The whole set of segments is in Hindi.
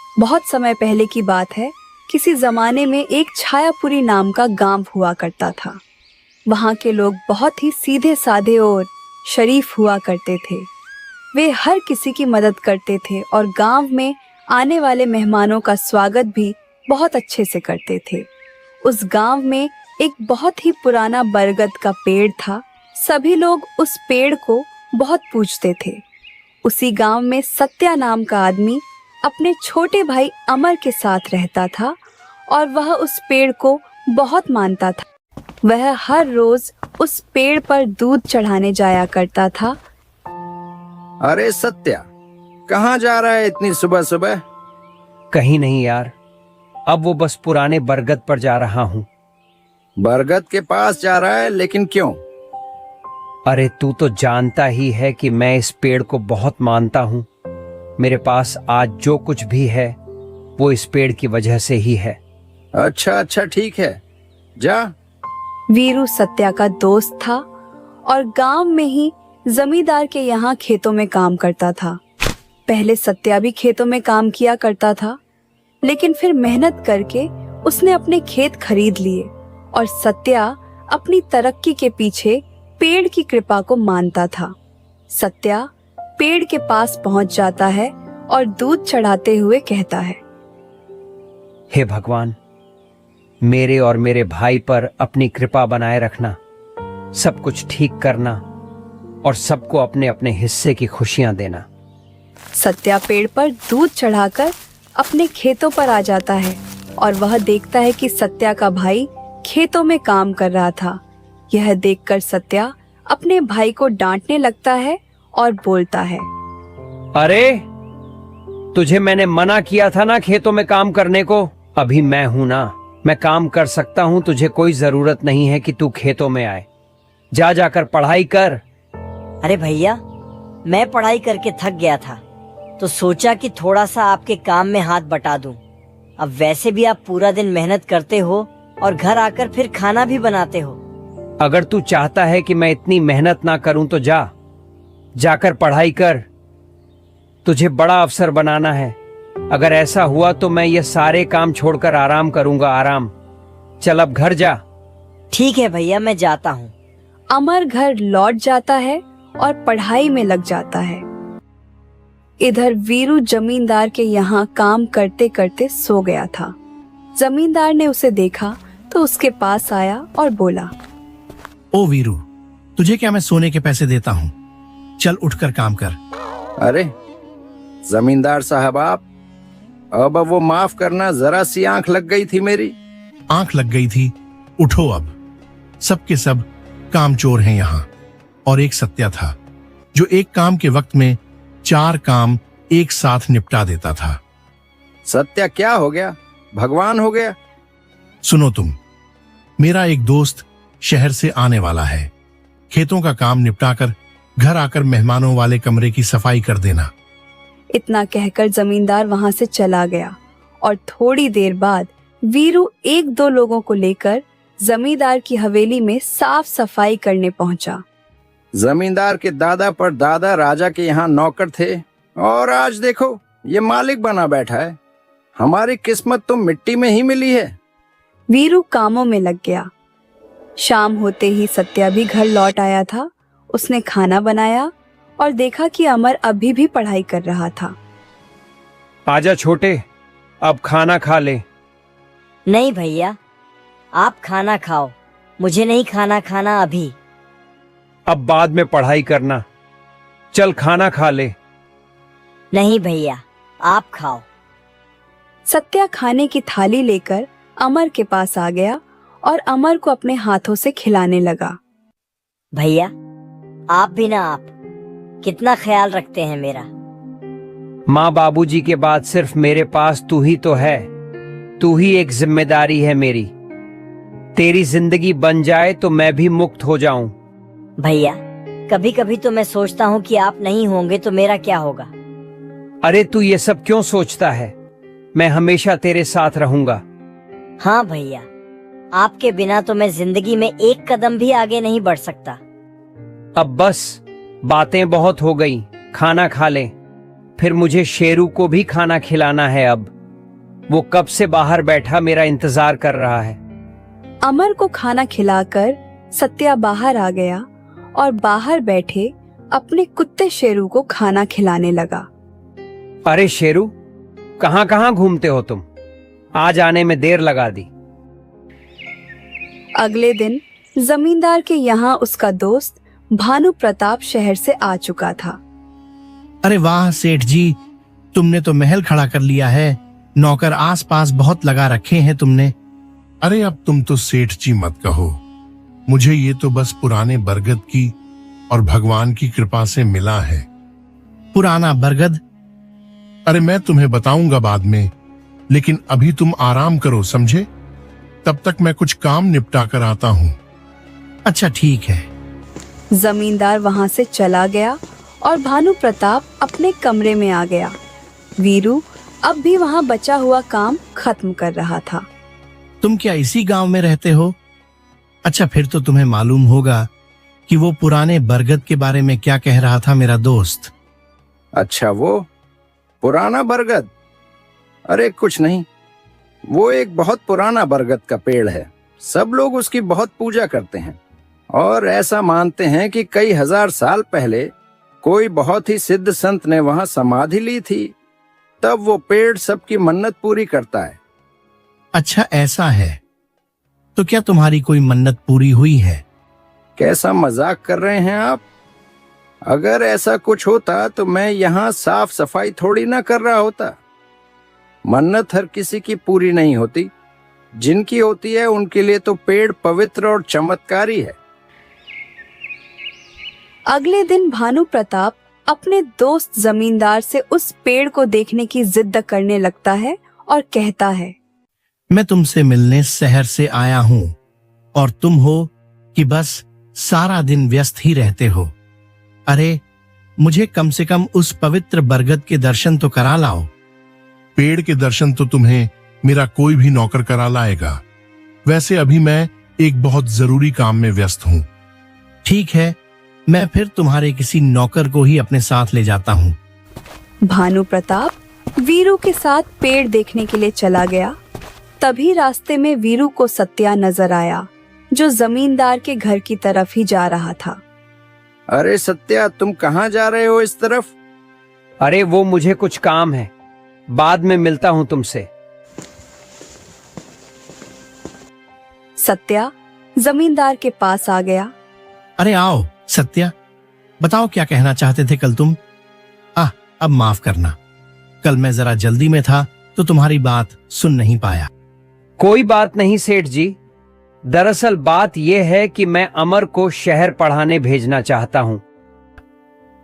बहुत समय पहले की बात है। किसी जमाने में एक छायापुरी नाम का गांव हुआ करता था। वहां के लोग बहुत ही सीधे साधे और शरीफ हुआ करते थे। वे हर किसी की मदद करते थे और गांव में आने वाले मेहमानों का स्वागत भी बहुत अच्छे से करते थे। उस गांव में एक बहुत ही पुराना बरगद का पेड़ था। सभी लोग उस पेड़ को बहुत पूजते थे। उसी गांव में सत्या नाम का आदमी अपने छोटे भाई अमर के साथ रहता था और वह उस पेड़ को बहुत मानता था। वह हर रोज उस पेड़ पर दूध चढ़ाने जाया करता था। अरे सत्या, कहाँ जा रहा है इतनी सुबह सुबह? कहीं नहीं यार, अब वो बस पुराने बरगद पर जा रहा हूँ। बरगद के पास जा रहा है, लेकिन क्यों? अरे तू तो जानता ही है कि मैं इस पेड़ को बहुत मानता हूँ। मेरे पास आज जो कुछ भी है वो इस पेड़ की वजह से ही है। अच्छा ठीक है, जा। वीरू सत्या का दोस्त था और गांव में ही जमींदार के यहाँ खेतों में काम करता था। पहले सत्या भी खेतों में काम किया करता था, लेकिन फिर मेहनत करके उसने अपने खेत खरीद लिए और सत्या अपनी तरक्की के पीछे पेड़ की कृपा को मानता था। सत्या पेड़ के पास पहुंच जाता है और दूध चढ़ाते हुए कहता है, हे भगवान, मेरे और मेरे भाई पर अपनी कृपा बनाए रखना, सब कुछ ठीक करना और सबको अपने अपने हिस्से की खुशियां देना। सत्या पेड़ पर दूध चढ़ाकर अपने खेतों पर आ जाता है और वह देखता है कि सत्या का भाई खेतों में काम कर रहा था। यह देखकर सत्या अपने भाई को डांटने लगता है और बोलता है, अरे तुझे मैंने मना किया था ना खेतों में काम करने को। अभी मैं हूं ना, मैं काम कर सकता हूं। तुझे कोई जरूरत नहीं है कि तू खेतों में आए। जाकर पढ़ाई कर। अरे भैया, मैं पढ़ाई करके थक गया था तो सोचा कि थोड़ा सा आपके काम में हाथ बटा दूं। अब वैसे भी आप पूरा दिन मेहनत करते हो और घर आकर फिर खाना भी बनाते हो। अगर तू चाहता है कि मैं इतनी मेहनत ना करूं तो जाकर पढ़ाई कर। तुझे बड़ा अफसर बनाना है। अगर ऐसा हुआ तो मैं ये सारे काम छोड़कर आराम करूंगा। आराम। चल अब घर जा। ठीक है भैया, मैं जाता हूँ। अमर घर लौट जाता है और पढ़ाई में लग जाता है। इधर वीरू जमींदार के यहाँ काम करते करते सो गया था। जमींदार ने उसे देखा तो उसके पास आया और बोला, ओ वीरू, तुझे क्या मैं सोने के पैसे देता हूँ? चल उठकर काम कर। अरे जमींदार साहब, आप अब वो माफ करना, जरा सी आंख लग गई थी मेरी। आंख लग गई थी? उठो अब। सब के सब काम चोर हैं यहाँ। और एक सत्या था जो एक काम के वक्त में 4 काम एक साथ निपटा देता था। सत्या क्या हो गया? भगवान हो गया? सुनो तुम, मेरा एक दोस्त शहर से आने वाला है। खेतों का काम निपटाकर घर आकर मेहमानों वाले कमरे की सफाई कर देना। इतना कहकर जमींदार वहां से चला गया और थोड़ी देर बाद वीरू 1-2 लोगों को लेकर जमींदार की हवेली में साफ सफाई करने पहुंचा। जमींदार के दादा पर दादा राजा के यहाँ नौकर थे और आज देखो ये मालिक बना बैठा है। हमारी किस्मत तो मिट्टी में ही मिली है। वीरू कामों में लग गया। शाम होते ही सत्या भी घर लौट आया था। उसने खाना बनाया और देखा कि अमर अभी भी पढ़ाई कर रहा था। आजा छोटे, अब खाना खा ले। नहीं भैया, आप खाना खाओ, मुझे नहीं खाना खाना अभी। अब बाद में पढ़ाई करना। चल खाना खा ले। नहीं भैया, आप खाओ। सत्या खाने की थाली लेकर अमर के पास आ गया और अमर को अपने हाथों से खिलाने लगा। भैया, आप भी ना, आप कितना ख्याल रखते हैं मेरा। माँ बाबूजी के बाद सिर्फ मेरे पास तू ही तो है। तू ही एक जिम्मेदारी है मेरी। तेरी जिंदगी बन जाए तो मैं भी मुक्त हो जाऊं। भैया, कभी कभी तो मैं सोचता हूँ कि आप नहीं होंगे तो मेरा क्या होगा। अरे तू ये सब क्यों सोचता है? मैं हमेशा तेरे साथ रहूंगा। हाँ भैया, आपके बिना तो मैं जिंदगी में एक कदम भी आगे नहीं बढ़ सकता। अब बस बातें बहुत हो गई, खाना खा ले। फिर मुझे शेरू को भी खाना खिलाना है अब। वो कब से बाहर बैठा मेरा इंतजार कर रहा है। अमर को खाना खिलाकर सत्या बाहर आ गया और बाहर बैठे अपने कुत्ते शेरू को खाना खिलाने लगा। अरे शेरू, कहां कहां घूमते हो तुम? आज आने में देर लगा दी। अगले दिन जमींदार के यहाँ उसका दोस्त भानु प्रताप शहर से आ चुका था। अरे वाह सेठ जी, तुमने तो महल खड़ा कर लिया है। नौकर आसपास बहुत लगा रखे हैं तुमने। अरे अब तुम तो सेठ जी मत कहो, मुझे ये तो बस पुराने बरगद की और भगवान की कृपा से मिला है। पुराना बरगद? अरे मैं तुम्हें बताऊंगा बाद में, लेकिन अभी तुम आराम करो, समझे? तब तक मैं कुछ काम निपटा कर आता हूँ। अच्छा ठीक है। जमींदार वहां से चला गया और भानु प्रताप अपने कमरे में आ गया। वीरू अब भी वहां बचा हुआ काम खत्म कर रहा था। तुम क्या इसी गांव में रहते हो? अच्छा, फिर तो तुम्हें मालूम होगा कि वो पुराने बरगद के बारे में क्या कह रहा था मेरा दोस्त। अच्छा, वो पुराना बरगद? अरे कुछ नहीं, वो एक बहुत पुराना बरगद का पेड़ है। सब लोग उसकी बहुत पूजा करते हैं और ऐसा मानते हैं कि कई हजार साल पहले कोई बहुत ही सिद्ध संत ने वहां समाधि ली थी। तब वो पेड़ सबकी मन्नत पूरी करता है। अच्छा ऐसा है, तो क्या तुम्हारी कोई मन्नत पूरी हुई है? कैसा मजाक कर रहे हैं आप? अगर ऐसा कुछ होता तो मैं यहाँ साफ सफाई थोड़ी ना कर रहा होता। मन्नत हर किसी की पूरी नहीं होती। जिनकी होती है उनके लिए तो पेड़ पवित्र और चमत्कारी है। अगले दिन भानु प्रताप अपने दोस्त जमींदार से उस पेड़ को देखने की जिद करने लगता है और कहता है, मैं तुमसे मिलने शहर से आया हूँ और तुम हो कि बस सारा दिन व्यस्त ही रहते हो। अरे मुझे कम से कम उस पवित्र बरगद के दर्शन तो करा लाओ। पेड़ के दर्शन तो तुम्हें मेरा कोई भी नौकर करा लाएगा। वैसे अभी मैं एक बहुत जरूरी काम में व्यस्त हूँ। ठीक है, मैं फिर तुम्हारे किसी नौकर को ही अपने साथ ले जाता हूँ। भानु प्रताप वीरू के साथ पेड़ देखने के लिए चला गया। तभी रास्ते में वीरू को सत्या नजर आया, जो जमींदार के घर की तरफ ही जा रहा था। अरे सत्या, तुम कहाँ जा रहे हो इस तरफ? अरे वो मुझे कुछ काम है, बाद में मिलता हूं तुमसे। सत्या जमींदार के पास आ गया। अरे आओ सत्या, बताओ क्या कहना चाहते थे कल तुम? अब माफ करना, कल मैं जरा जल्दी में था तो तुम्हारी बात सुन नहीं पाया। कोई बात नहीं सेठ जी, दरअसल बात यह है कि मैं अमर को शहर पढ़ाने भेजना चाहता हूं।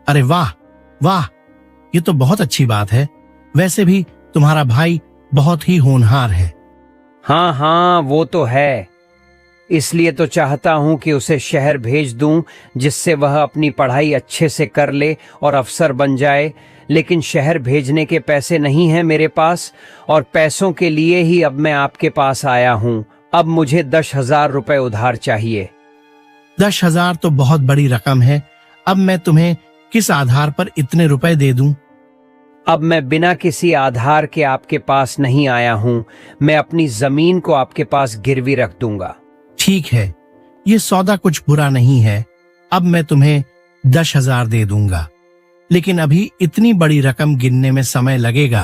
अरे वाह वाह, ये तो बहुत अच्छी बात है। वैसे भी तुम्हारा भाई बहुत ही होनहार है। हाँ हाँ, वो तो है। इसलिए तो चाहता हूं कि उसे शहर भेज दूं, जिससे वह अपनी पढ़ाई अच्छे से कर ले और अफसर बन जाए। लेकिन शहर भेजने के पैसे नहीं हैं मेरे पास, और पैसों के लिए ही अब मैं आपके पास आया हूं। अब मुझे 10,000 रुपए उधार चाहिए। 10,000 तो बहुत बड़ी रकम है। अब मैं तुम्हें किस आधार पर इतने रुपए दे दूं? अब मैं बिना किसी आधार के आपके पास नहीं आया हूं। मैं अपनी जमीन को आपके पास गिरवी रख दूंगा। ठीक है, ये सौदा कुछ बुरा नहीं है। अब मैं तुम्हें 10,000 दे दूंगा, लेकिन अभी इतनी बड़ी रकम गिनने में समय लगेगा।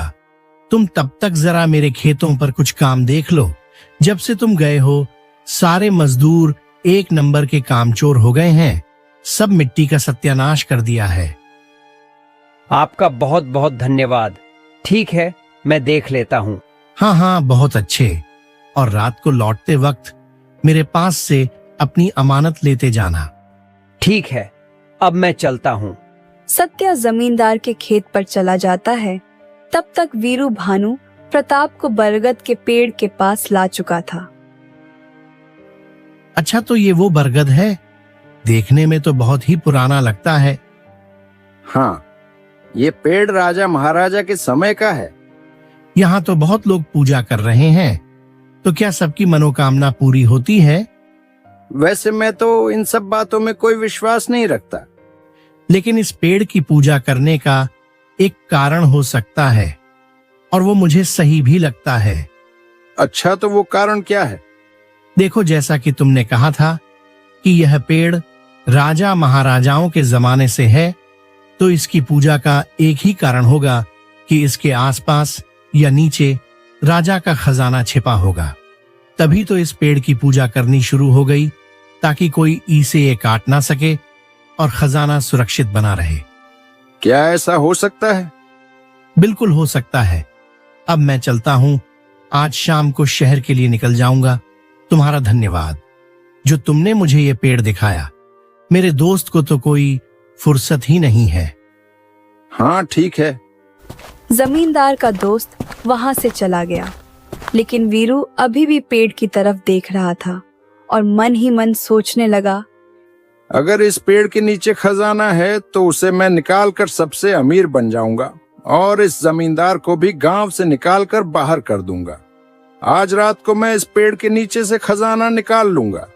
तुम तब तक जरा मेरे खेतों पर कुछ काम देख लो। जब से तुम गए हो सारे मजदूर एक नंबर के कामचोर हो गए हैं। सब मिट्टी का सत्यानाश कर दिया है। आपका बहुत बहुत धन्यवाद। ठीक है, मैं देख लेता हूं। हाँ हाँ, बहुत अच्छे। और रात को लौटते वक्त मेरे पास से अपनी अमानत लेते जाना। ठीक है, अब मैं चलता हूं। सत्या जमींदार के खेत पर चला जाता है। तब तक वीरू भानु प्रताप को बरगद के पेड़ के पास ला चुका था। अच्छा, तो ये वो बरगद है? देखने में तो बहुत ही पुराना लगता है। हाँ, ये पेड़ राजा महाराजा के समय का है। यहाँ तो बहुत लोग पूजा कर रहे हैं। तो क्या सबकी मनोकामना पूरी होती है? वैसे मैं तो इन सब बातों में कोई विश्वास नहीं रखता। लेकिन इस पेड़ की पूजा करने का एक कारण हो सकता है। और वो मुझे सही भी लगता है। अच्छा, तो वो कारण क्या है? देखो, जैसा कि तुमने कहा था कि यह पेड़ राजा महाराजाओं के जमाने से है, तो इसकी पूजा का एक ही कारण होगा कि इसके आसपास या नीचे राजा का खजाना छिपा होगा। तभी तो इस पेड़ की पूजा करनी शुरू हो गई, ताकि कोई इसे ये काट ना सके और खजाना सुरक्षित बना रहे। क्या ऐसा हो सकता है? बिल्कुल हो सकता है। अब मैं चलता हूँ, आज शाम को शहर के लिए निकल जाऊंगा। तुम्हारा धन्यवाद जो तुमने मुझे ये पेड़ दिखाया। मेरे दोस्त को तो कोई फुर्सत ही नहीं है। हाँ, ठीक है। जमींदार का दोस्त वहां से चला गया, लेकिन वीरू अभी भी पेड़ की तरफ देख रहा था और मन ही मन सोचने लगा, अगर इस पेड़ के नीचे खजाना है तो उसे मैं निकाल कर सबसे अमीर बन जाऊंगा और इस जमींदार को भी गांव से निकाल कर बाहर कर दूंगा। आज रात को मैं इस पेड़ के नीचे से खजाना निकाल लूंगा।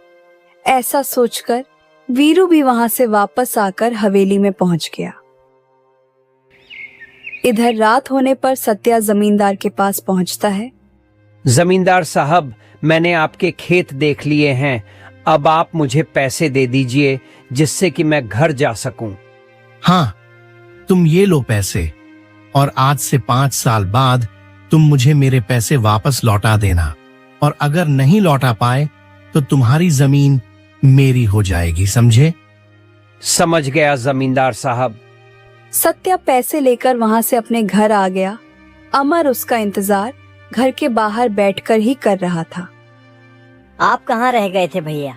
ऐसा सोचकर वीरू भी वहां से वापस आकर हवेली में पहुंच गया। इधर रात होने पर सत्या जमींदार के पास पहुंचता है। जमींदार साहब, मैंने आपके खेत देख लिए हैं। अब आप मुझे पैसे दे दीजिए जिससे कि मैं घर जा सकूं। हाँ, तुम ये लो पैसे, और आज से 5 साल बाद तुम मुझे मेरे पैसे वापस लौटा देना, और अगर नहीं लौटा पाए तो तुम्हारी जमीन मेरी हो जाएगी, समझे? समझ गया जमींदार साहब। सत्या पैसे लेकर वहां से अपने घर आ गया। अमर उसका इंतजार घर के बाहर बैठकर ही कर रहा था। आप कहाँ रह गए थे भैया?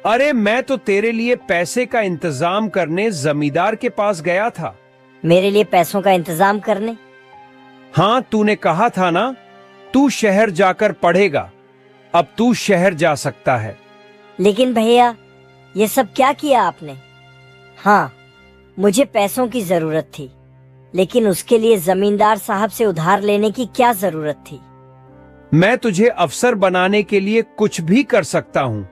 अरे, मैं तो तेरे लिए पैसे का इंतजाम करने जमींदार के पास गया था। मेरे लिए पैसों का इंतजाम करने? हाँ, तूने कहा था ना, तू शहर जाकर पढ़ेगा। अब तू शहर जा सकता है। लेकिन भैया, ये सब क्या किया आपने? हाँ, मुझे पैसों की जरूरत थी, लेकिन उसके लिए जमींदार साहब से उधार लेने की क्या जरूरत थी? मैं तुझे अफसर बनाने के लिए कुछ भी कर सकता हूँ।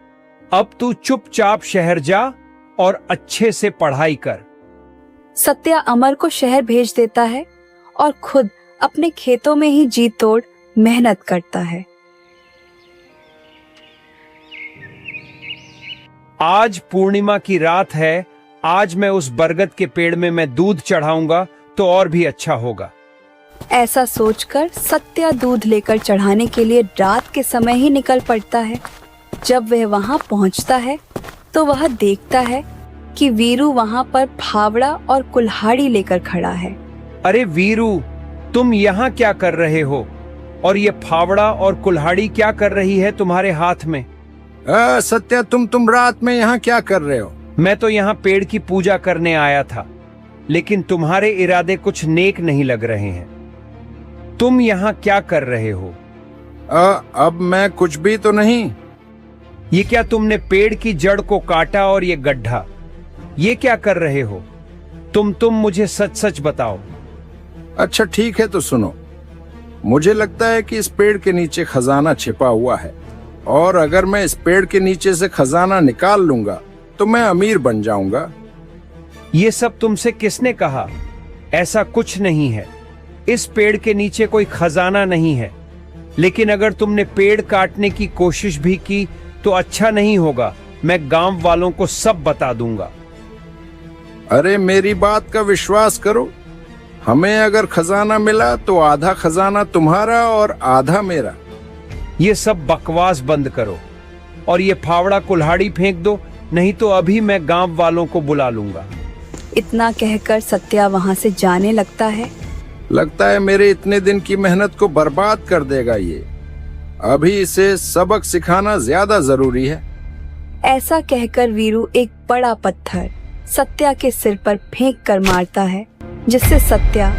अब तू चुपचाप शहर जा और अच्छे से पढ़ाई कर। सत्या अमर को शहर भेज देता है और खुद अपने खेतों में ही जी तोड़ मेहनत करता है। आज पूर्णिमा की रात है। आज मैं उस बरगद के पेड़ में मैं दूध चढ़ाऊंगा तो और भी अच्छा होगा। ऐसा सोचकर सत्या दूध लेकर चढ़ाने के लिए रात के समय ही निकल पड़ता है। जब वह वहां पहुंचता है तो वह देखता है कि वीरू वहां पर फावड़ा और कुल्हाड़ी लेकर खड़ा है। अरे वीरू, तुम यहाँ क्या कर रहे हो? और ये फावड़ा और कुल्हाड़ी क्या कर रही है तुम्हारे हाथ में? सत्या, तुम रात में यहाँ क्या कर रहे हो? मैं तो यहाँ पेड़ की पूजा करने आया था, लेकिन तुम्हारे इरादे कुछ नेक नहीं लग रहे हैं। तुम यहाँ क्या कर रहे हो? अब मैं कुछ भी तो नहीं। ये क्या तुमने पेड़ की जड़ को काटा और ये गड्ढा, ये क्या कर रहे हो? तुम मुझे सच सच बताओ। अच्छा ठीक है, तो सुनो। मुझे लगता है कि इस पेड़ के नीचे खजाना छिपा हुआ है, और अगर मैं इस पेड़ के नीचे से खजाना निकाल लूंगा तो मैं अमीर बन जाऊंगा। ये सब तुमसे किसने कहा? ऐसा कुछ नहीं है। इस पेड़ के नीचे कोई खजाना नहीं है। लेकिन अगर तुमने पेड़ काटने की कोशिश भी की तो अच्छा नहीं होगा। मैं गांव वालों को सब बता दूंगा। अरे मेरी बात का विश्वास करो। हमें अगर खजाना मिला तो आधा खजाना तुम्हारा और आधा मेरा। ये सब बकवास बंद करो और ये फावड़ा कुल्हाड़ी फेंक दो, नहीं तो अभी मैं गांव वालों को बुला लूंगा। इतना कहकर सत्या वहां से जाने लगता है। लगता है मेरे इतने दिन की मेहनत को बर्बाद कर देगा ये। अभी इसे सबक सिखाना ज्यादा जरूरी है। ऐसा कहकर वीरू एक बड़ा पत्थर सत्या के सिर पर फेंक कर मारता है, जिससे सत्या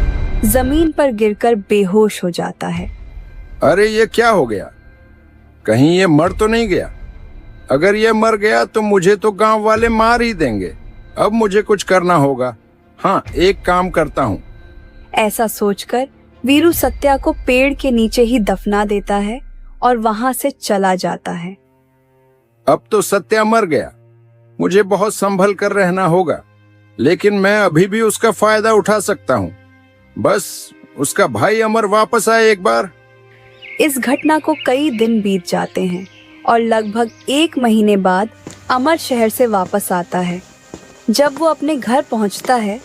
जमीन पर गिरकर बेहोश हो जाता है। अरे ये क्या हो गया? कहीं ये मर तो नहीं गया? अगर ये मर गया तो मुझे तो गांव वाले मार ही देंगे। अब मुझे कुछ करना होगा। हाँ, एक काम करता हूँ। ऐसा सोचकर वीरू सत्या को पेड़ के नीचे ही दफना देता है और वहां से चला जाता है। अब तो सत्या मर गया, मुझे बहुत संभल कर रहना होगा, लेकिन मैं अभी भी उसका फायदा उठा सकता हूँ। बस उसका भाई अमर वापस आए एक बार। इस घटना को कई दिन बीत जाते हैं और लगभग 1 महीने बाद अमर शहर से वापस आता है। जब वो अपने घर पहुंचता है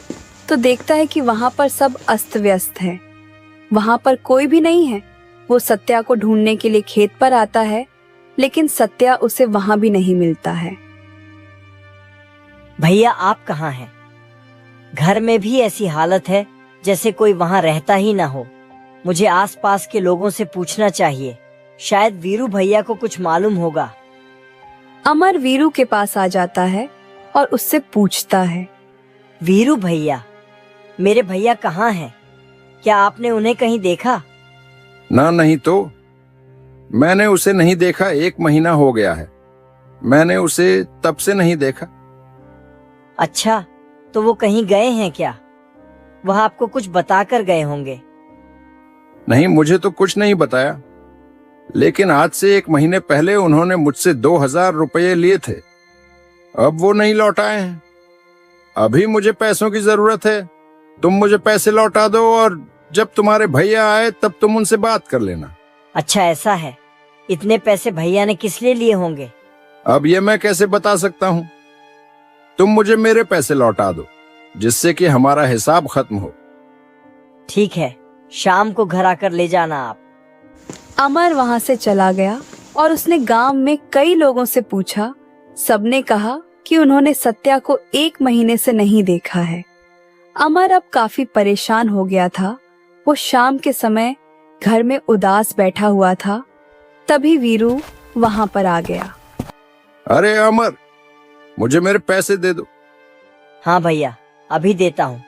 तो देखता है कि वहां पर सब अस्त व्यस्त है। वहां पर कोई भी नहीं है। वो सत्या को ढूंढने के लिए खेत पर आता है, लेकिन सत्या उसे वहां भी नहीं मिलता है। भैया आप कहाँ हैं? घर में भी ऐसी हालत है जैसे कोई वहां रहता ही ना हो। मुझे आसपास के लोगों से पूछना चाहिए, शायद वीरू भैया को कुछ मालूम होगा। अमर वीरू के पास आ जाता है और उससे पूछता है, वीरू भैया, मेरे भैया कहाँ हैं? क्या आपने उन्हें कहीं देखा? ना, नहीं तो। मैंने उसे नहीं देखा, 1 महीना हो गया है। मैंने उसे तब से नहीं देखा। अच्छा, तो वो कहीं गए हैं क्या? वह आपको कुछ बताकर गए होंगे। नहीं, मुझे तो कुछ नहीं बताया, लेकिन आज से 1 महीने पहले उन्होंने मुझसे 2000 रुपये लिए थे। अब वो नहीं लौटाए हैं। अभी मुझे पैसों की जरूरत है। तुम मुझे पैसे लौटा दो और जब तुम्हारे भैया आए तब तुम उनसे बात कर लेना। अच्छा, ऐसा है। इतने पैसे भैया ने किस लिए लिए होंगे? अब ये मैं कैसे बता सकता हूँ। तुम मुझे मेरे पैसे लौटा दो, जिससे कि हमारा हिसाब खत्म हो। ठीक है, शाम को घर आकर ले जाना आप। अमर वहां से चला गया और उसने गांव में कई लोगों से पूछा। सबने कहा कि उन्होंने सत्या को 1 महीने से नहीं देखा है। अमर अब काफी परेशान हो गया था। वो शाम के समय घर में उदास बैठा हुआ था। तभी वीरू वहां पर आ गया। अरे अमर, मुझे मेरे पैसे दे दो। हाँ भैया, अभी देता हूँ।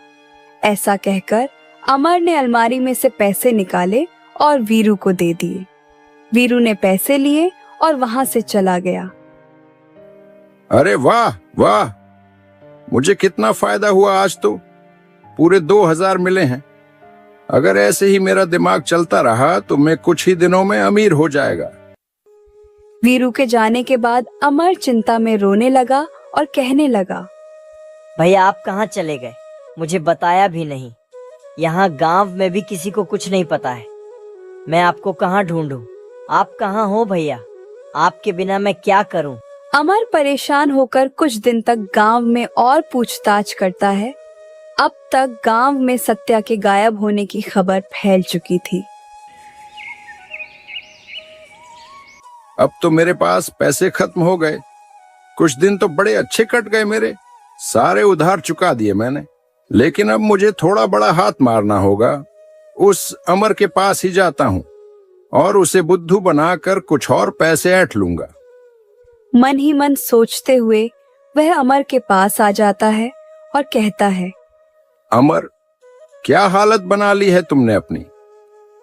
ऐसा कहकर अमर ने अलमारी में से पैसे निकाले और वीरू को दे दिए। वीरू ने पैसे लिए और वहां से चला गया। अरे वाह वाह, मुझे कितना फायदा हुआ आज तो। पूरे 2000 मिले हैं। अगर ऐसे ही मेरा दिमाग चलता रहा तो मैं कुछ ही दिनों में अमीर हो जाएगा। वीरू के जाने के बाद अमर चिंता में रोने लगा और कहने लगा, भैया आप कहाँ चले गए? मुझे बताया भी नहीं। यहाँ गांव में भी किसी को कुछ नहीं पता है। मैं आपको कहाँ ढूंढूं? आप कहाँ हो भैया? आपके बिना मैं क्या करूं? अमर परेशान होकर कुछ दिन तक गांव में और पूछताछ करता है। अब तक गांव में सत्या के गायब होने की खबर फैल चुकी थी। अब तो मेरे पास पैसे खत्म हो गए। कुछ दिन तो बड़े अच्छे कट गए मेरे। सारे उधार चुका दिए मैंने। लेकिन अब मुझे थोड़ा बड़ा हाथ मारना होगा। उस अमर के पास ही जाता हूँ और उसे बुद्धू बनाकर कुछ और पैसे ऐंठ लूंगा। मन ही मन सोचते हुए वह अमर के पास आ जाता है और कहता है, अमर, क्या हालत बना ली है तुमने अपनी।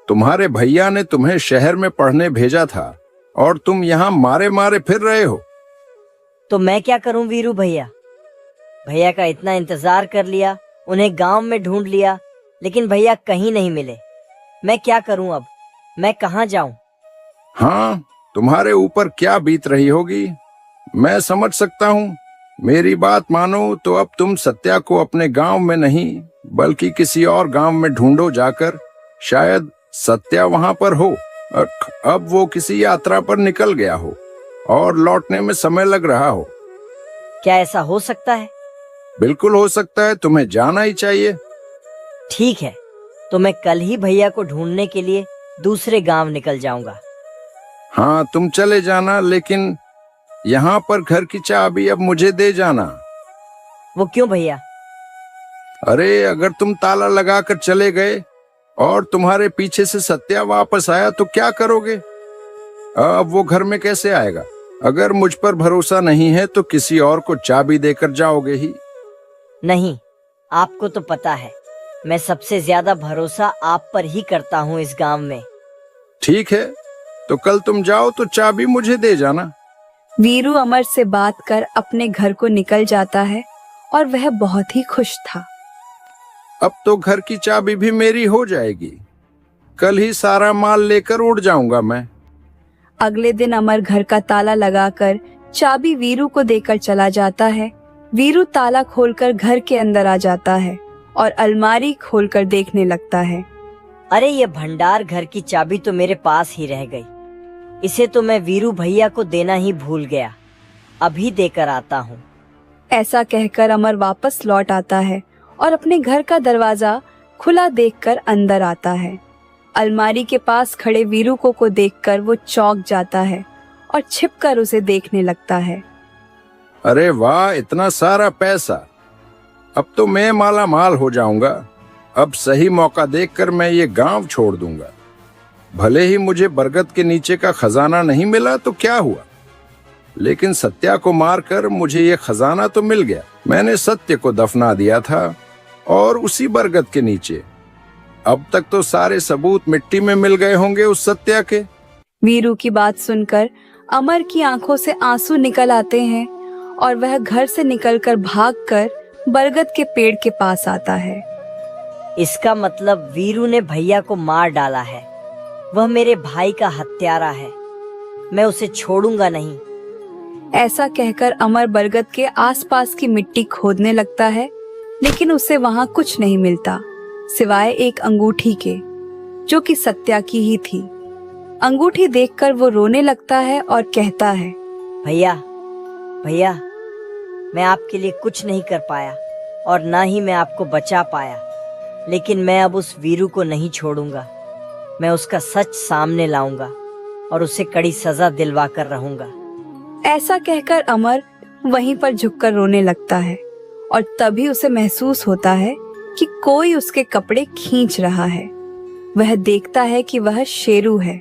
तुम्हारे भैया ने तुम्हें शहर में पढ़ने भेजा था और तुम यहाँ मारे मारे फिर रहे हो। तो मैं क्या करूं वीरू भैया? भैया का इतना इंतजार कर लिया, उन्हें गांव में ढूंढ लिया, लेकिन भैया कहीं नहीं मिले। मैं क्या करूं अब? मैं कहाँ जाऊं? हाँ, तुम्हारे ऊपर क्या बीत रही होगी मैं समझ सकता हूँ। मेरी बात मानो तो अब तुम सत्या को अपने गांव में नहीं बल्कि किसी और गांव में ढूंढो जाकर। शायद सत्या वहां पर हो और अब वो किसी यात्रा पर निकल गया हो और लौटने में समय लग रहा हो। क्या ऐसा हो सकता है? बिल्कुल हो सकता है। तुम्हें जाना ही चाहिए। ठीक है, तो मैं कल ही भैया को ढूंढने के लिए दूसरे गांव निकल जाऊंगा। हाँ, तुम चले जाना, लेकिन यहाँ पर घर की चाबी अब मुझे दे जाना। वो क्यों भैया? अरे, अगर तुम ताला लगाकर चले गए और तुम्हारे पीछे से सत्या वापस आया तो क्या करोगे? अब वो घर में कैसे आएगा? अगर मुझ पर भरोसा नहीं है तो किसी और को चाबी देकर जाओगे ही। नहीं, आपको तो पता है मैं सबसे ज्यादा भरोसा आप पर ही करता हूँ इस गांव में। ठीक है, तो कल तुम जाओ तो चाबी मुझे दे जाना। वीरू अमर से बात कर अपने घर को निकल जाता है और वह बहुत ही खुश था। अब तो घर की चाबी भी मेरी हो जाएगी। कल ही सारा माल लेकर उड़ जाऊंगा मैं। अगले दिन अमर घर का ताला लगाकर चाबी वीरू को देकर चला जाता है। वीरू ताला खोलकर घर के अंदर आ जाता है और अलमारी खोलकर देखने लगता है। अरे ये भंडार घर की चाबी तो मेरे पास ही रह गई। इसे तो मैं वीरू भैया को देना ही भूल गया। अभी देकर आता हूँ। ऐसा कहकर अमर वापस लौट आता है और अपने घर का दरवाजा खुला देखकर अंदर आता है। अलमारी के पास खड़े वीरू को देखकर वो चौंक जाता है और छिपकर उसे देखने लगता है। अरे वाह, इतना सारा पैसा! अब तो मैं माला माल हो जाऊंगा। अब सही मौका देखकर मैं ये गांव छोड़ दूंगा। भले ही मुझे बरगद के नीचे का खजाना नहीं मिला तो क्या हुआ, लेकिन सत्या को मारकर मुझे ये खजाना तो मिल गया। मैंने सत्य को दफना दिया था और उसी बरगद के नीचे। अब तक तो सारे सबूत मिट्टी में मिल गए होंगे उस सत्या के। वीरू की बात सुनकर अमर की आंखों से आंसू निकल आते हैं और वह घर से निकलकर भागकर बरगद के पेड़ के पास आता है। इसका मतलब वीरू ने भैया को मार डाला है। वह मेरे भाई का हत्यारा है। मैं उसे छोड़ूंगा नहीं। ऐसा कहकर अमर बरगद के आसपास की मिट्टी खोदने लगता है, लेकिन उसे वहां कुछ नहीं मिलता सिवाय एक अंगूठी के, जो कि सत्या की ही थी। अंगूठी देखकर वो रोने लगता है और कहता है, भैया भैया, मैं आपके लिए कुछ नहीं कर पाया और ना ही मैं आपको बचा पाया, लेकिन मैं अब उस वीरू को नहीं छोड़ूंगा। मैं उसका सच सामने लाऊंगा और उसे कड़ी सजा दिलवा कर रहूंगा। ऐसा कहकर अमर वहीं पर झुककर रोने लगता है और तभी उसे महसूस होता है कि कोई उसके कपड़े खींच रहा है। वह देखता है कि वह शेरू है।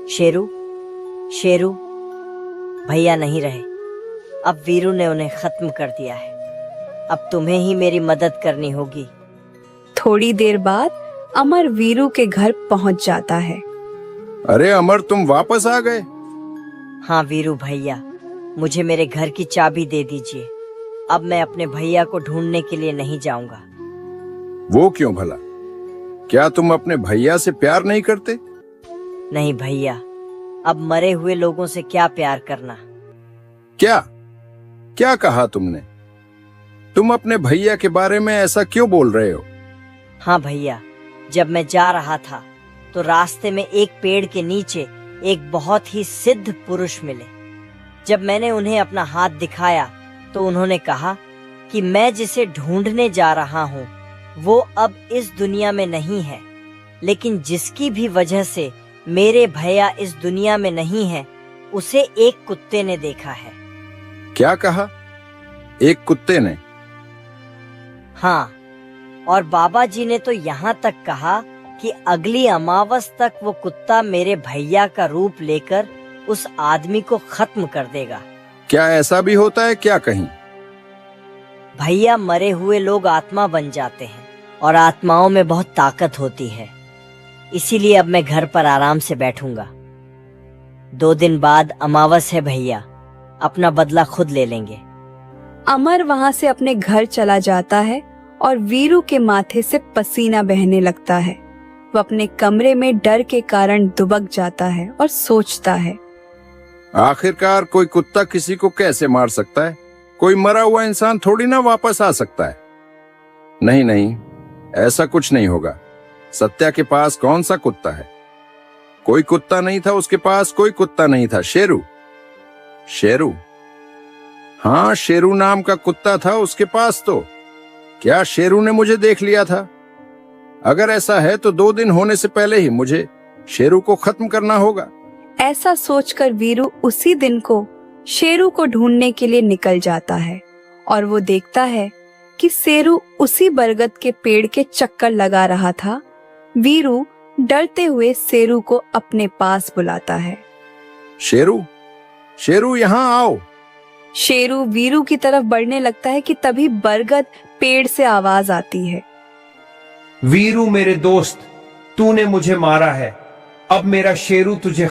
शेरू, शेरू, भैया नहीं रहे। अब वीरू ने उन्हें खत्म कर दिया है। अब तुम्हें ही मेरी मदद करनी होगी। थोड़ी देर बाद अमर वीरू के घर पहुंच जाता है। अरे अमर, तुम वापस आ गए? हाँ वीरू भैया, मुझे मेरे घर की चाबी दे दीजिए। अब मैं अपने भैया को ढूंढने के लिए नहीं जाऊंगा। वो क्यों भला? क्या तुम अपने भैया से प्यार नहीं करते? नहीं भैया, अब मरे हुए लोगों से क्या प्यार करना। क्या क्या कहा तुमने? तुम अपने भैया के बारे में ऐसा क्यों बोल रहे हो? हाँ भैया, जब मैं जा रहा था तो रास्ते में एक पेड़ के नीचे एक बहुत ही सिद्ध पुरुष मिले। जब मैंने उन्हें अपना हाथ दिखाया तो उन्होंने कहा कि मैं जिसे ढूंढने जा रहा हूँ वो अब इस दुनिया में नहीं है, लेकिन जिसकी भी वजह से मेरे भैया इस दुनिया में नहीं है, उसे एक कुत्ते ने देखा है। क्या कहा? एक कुत्ते ने? हाँ, और बाबा जी ने तो यहाँ तक कहा कि अगली अमावस तक वो कुत्ता मेरे भैया का रूप लेकर उस आदमी को खत्म कर देगा। क्या ऐसा भी होता है क्या कहीं? भैया, मरे हुए लोग आत्मा बन जाते हैं और आत्माओं में बहुत ताकत होती है। इसीलिए अब मैं घर पर आराम से बैठूंगा। 2 दिन बाद अमावस है भैया, अपना बदला खुद ले लेंगे। अमर वहां से अपने घर चला जाता है और वीरू के माथे से पसीना बहने लगता है। वो अपने कमरे में डर के कारण दुबक जाता है और सोचता है, आखिरकार कोई कुत्ता किसी को कैसे मार सकता है? कोई मरा हुआ इंसान थोड़ी ना वापस आ सकता है। नहीं नहीं, ऐसा कुछ नहीं होगा। सत्या के पास कौन सा कुत्ता है? कोई कुत्ता नहीं था उसके पास, कोई कुत्ता नहीं था। शेरू, शेरू, हाँ, शेरू नाम का कुत्ता था उसके पास। तो क्या शेरू ने मुझे देख लिया था? अगर ऐसा है तो 2 दिन होने से पहले ही मुझे शेरू को खत्म करना होगा। ऐसा सोचकर वीरू उसी दिन को शेरू को ढूंढने के लिए निकल जाता है और वो देखता है कि शेरू उसी बरगद के पेड़ के चक्कर लगा रहा था। वीरू डरते हुए शेरू को अपने पास बुलाता है। शेरू, शेरू, यहाँ आओ। शेरू वीरू की तरफ बढ़ने लगता है कि तभी बरगद पेड़ से आवाज आती है, वीरू मेरे दोस्त, तूने मुझे मारा है। अब मेरा शेरू तुझे